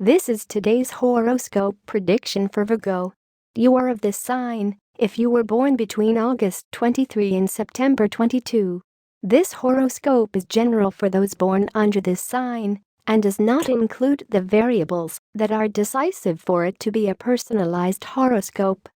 This is today's horoscope prediction for Virgo. You are of this sign if you were born between August 23 and September 22. This horoscope is general for those born under this sign and does not include the variables that are decisive for it to be a personalized horoscope.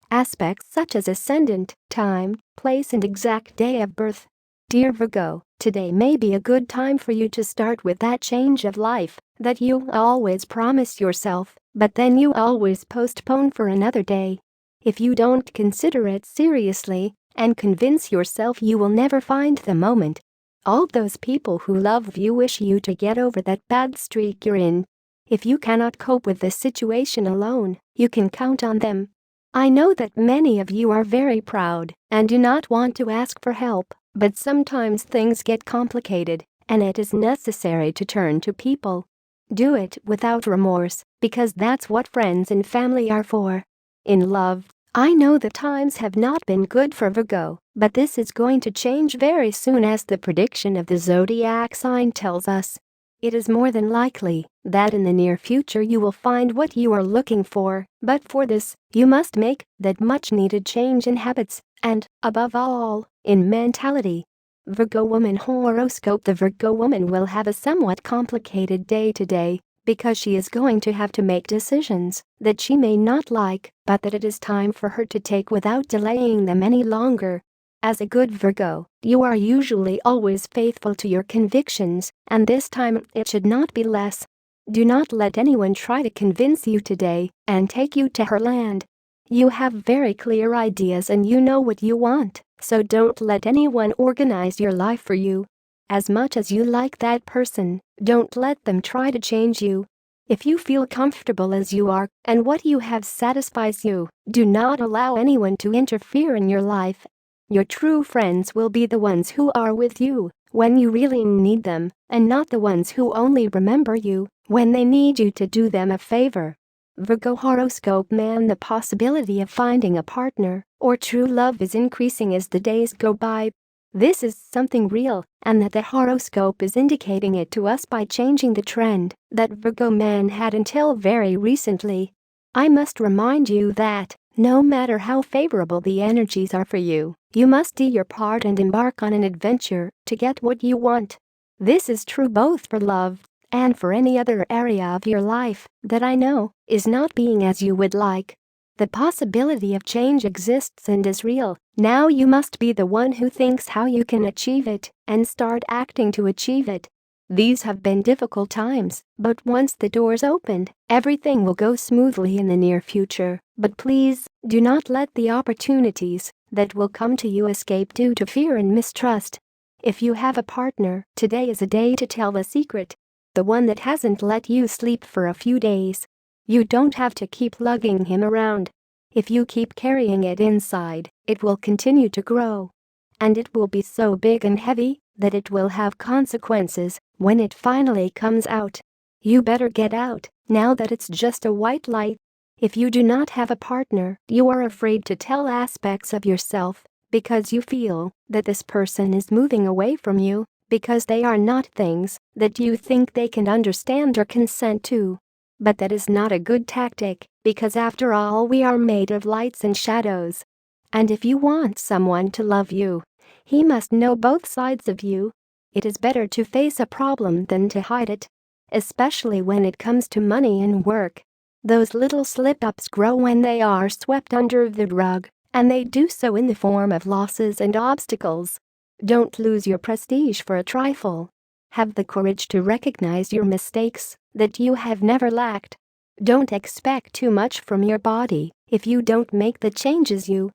Aspects such as ascendant, time, place and exact day of birth. Dear Virgo, today may be a good time for you to start with that change of life that you always promise yourself, but then you always postpone for another day. If you don't consider it seriously and convince yourself you will never find the moment, all those people who love you wish you to get over that bad streak you're in. If you cannot cope with the situation alone, you can count on them. I know that many of you are very proud and do not want to ask for help, but sometimes things get complicated and it is necessary to turn to people. Do it without remorse, because that's what friends and family are for. In love, I know that times have not been good for Virgo, but this is going to change very soon, as the prediction of the zodiac sign tells us. It is more than likely that in the near future you will find what you are looking for, but for this, you must make that much-needed change in habits and, above all, in mentality. Virgo woman horoscope. The Virgo woman will have a somewhat complicated day today because she is going to have to make decisions that she may not like, but that it is time for her to take without delaying them any longer. As a good Virgo, you are usually always faithful to your convictions, and this time it should not be less. Do not let anyone try to convince you today and take you to her land. You have very clear ideas and you know what you want, so don't let anyone organize your life for you. As much as you like that person, don't let them try to change you. If you feel comfortable as you are and what you have satisfies you, do not allow anyone to interfere in your life. Your true friends will be the ones who are with you when you really need them, and not the ones who only remember you when they need you to do them a favor. Virgo horoscope man. The possibility of finding a partner or true love is increasing as the days go by. This is something real, and that the horoscope is indicating it to us by changing the trend that Virgo man had until very recently. I must remind you that, no matter how favorable the energies are for you, you must do your part and embark on an adventure to get what you want. This is true both for love and for any other area of your life that I know is not being as you would like. The possibility of change exists and is real. Now you must be the one who thinks how you can achieve it and start acting to achieve it. These have been difficult times, but once the doors opened, everything will go smoothly in the near future. But please, do not let the opportunities that will come to you escape due to fear and mistrust. If you have a partner, today is a day to tell the secret. The one that hasn't let you sleep for a few days. You don't have to keep lugging him around. If you keep carrying it inside, it will continue to grow. And it will be so big and heavy that it will have consequences when it finally comes out. You better get out now that it's just a white light. If you do not have a partner, you are afraid to tell aspects of yourself because you feel that this person is moving away from you because they are not things that you think they can understand or consent to. But that is not a good tactic, because after all we are made of lights and shadows. And if you want someone to love you, he must know both sides of you. It is better to face a problem than to hide it, especially when it comes to money and work. Those little slip-ups grow when they are swept under the rug, and they do so in the form of losses and obstacles. Don't lose your prestige for a trifle. Have the courage to recognize your mistakes that you have never lacked. Don't expect too much from your body if you don't make the changes you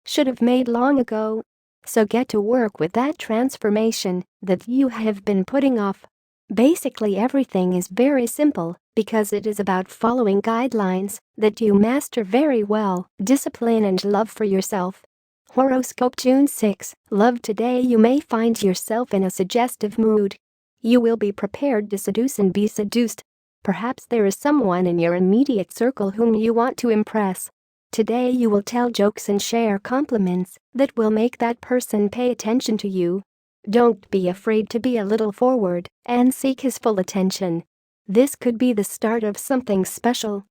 should have made long ago. So get to work with that transformation that you have been putting off. Basically everything is very simple because it is about following guidelines that you master very well, discipline and love for yourself. Horoscope June 6. Love. Today you may find yourself in a suggestive mood. You will be prepared to seduce and be seduced. Perhaps there is someone in your immediate circle whom you want to impress. Today you will tell jokes and share compliments that will make that person pay attention to you. Don't be afraid to be a little forward and seek his full attention. This could be the start of something special.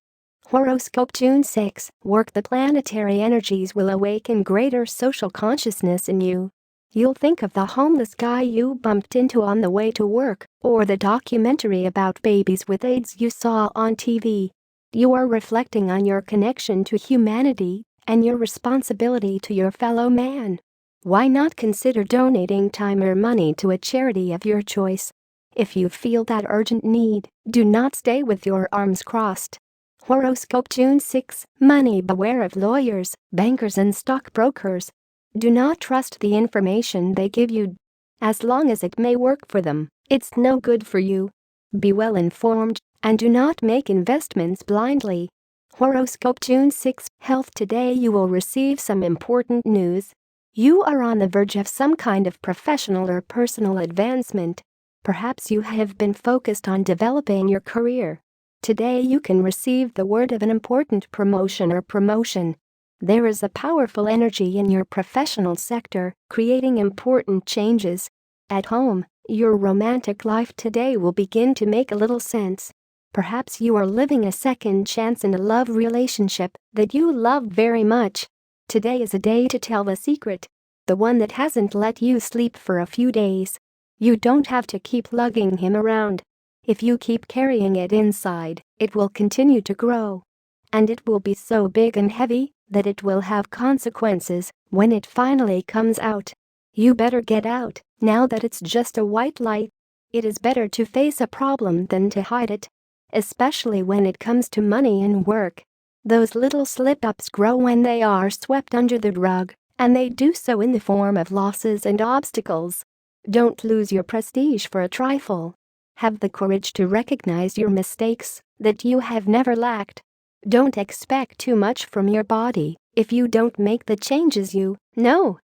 Horoscope June 6. Work. The planetary energies will awaken greater social consciousness in you. You'll think of the homeless guy you bumped into on the way to work, or the documentary about babies with AIDS you saw on TV. You are reflecting on your connection to humanity and your responsibility to your fellow man. Why not consider donating time or money to a charity of your choice? If you feel that urgent need, do not stay with your arms crossed. Horoscope June 6. Money. Beware of lawyers, bankers and stockbrokers. Do not trust the information they give you. As long as it may work for them, it's no good for you. Be well informed and do not make investments blindly. Horoscope June 6. Health. Today you will receive some important news. You are on the verge of some kind of professional or personal advancement. Perhaps you have been focused on developing your career. Today you can receive the word of an important promotion or promotion. There is a powerful energy in your professional sector, creating important changes. At home, your romantic life today will begin to make a little sense. Perhaps you are living a second chance in a love relationship that you love very much. Today is a day to tell the secret, the one that hasn't let you sleep for a few days. You don't have to keep lugging him around. If you keep carrying it inside, it will continue to grow. And it will be so big and heavy that it will have consequences when it finally comes out. You better get out now that it's just a white light. It is better to face a problem than to hide it, especially when it comes to money and work. Those little slip-ups grow when they are swept under the rug, and they do so in the form of losses and obstacles. Don't lose your prestige for a trifle. Have the courage to recognize your mistakes that you have never lacked. Don't expect too much from your body if you don't make the changes you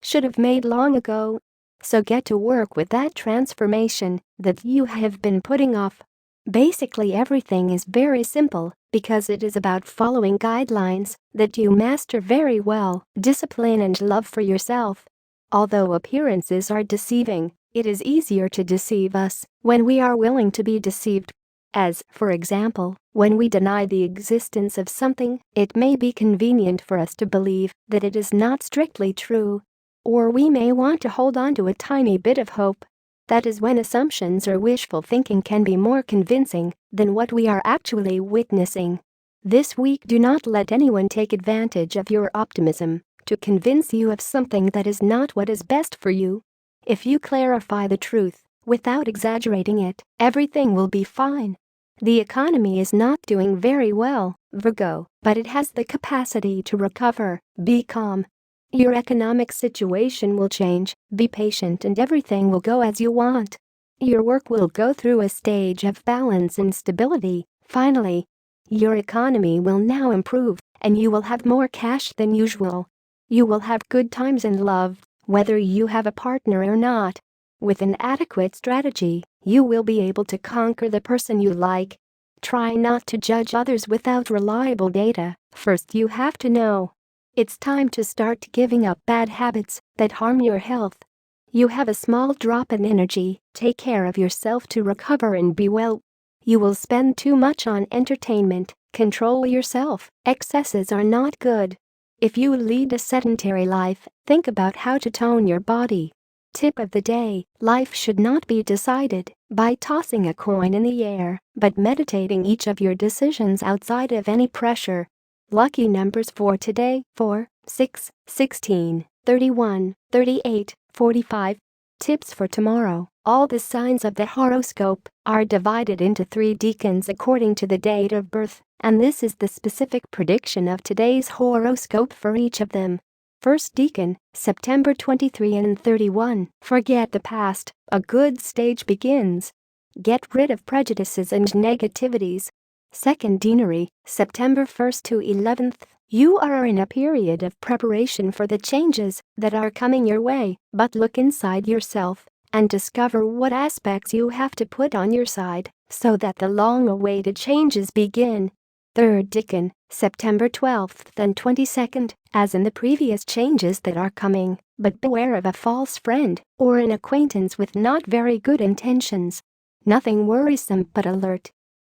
should have made long ago. So get to work with that transformation that you have been putting off. Basically everything is very simple because it is about following guidelines that you master very well, discipline and love for yourself. Although appearances are deceiving, it is easier to deceive us when we are willing to be deceived. As, for example, when we deny the existence of something, it may be convenient for us to believe that it is not strictly true. Or we may want to hold on to a tiny bit of hope. That is when assumptions or wishful thinking can be more convincing than what we are actually witnessing. This week, do not let anyone take advantage of your optimism to convince you of something that is not what is best for you. If you clarify the truth without exaggerating it, everything will be fine. The economy is not doing very well, Virgo, but it has the capacity to recover. Be calm. Your economic situation will change, be patient and everything will go as you want. Your work will go through a stage of balance and stability. Finally, your economy will now improve and you will have more cash than usual. You will have good times in love, whether you have a partner or not. With an adequate strategy, you will be able to conquer the person you like. Try not to judge others without reliable data. First, you have to know. It's time to start giving up bad habits that harm your health. You have a small drop in energy. Take care of yourself to recover and be well. You will spend too much on entertainment. Control yourself. Excesses are not good. If you lead a sedentary life, think about how to tone your body. Tip of the day: life should not be decided by tossing a coin in the air, but meditating each of your decisions outside of any pressure. Lucky numbers for today: 4, 6, 16, 31, 38, 45. Tips for tomorrow: all the signs of the horoscope are divided into 3 decans according to the date of birth, and this is the specific prediction of today's horoscope for each of them. First decan, September 23 and 31. Forget the past, a good stage begins. Get rid of prejudices and negativities. Second deanery, September 1st to 11th. You are in a period of preparation for the changes that are coming your way, but look inside yourself and discover what aspects you have to put on your side so that the long-awaited changes begin. Third decan, September 12th and 22nd. As in the previous changes that are coming, but beware of a false friend or an acquaintance with not very good intentions. Nothing worrisome but alert.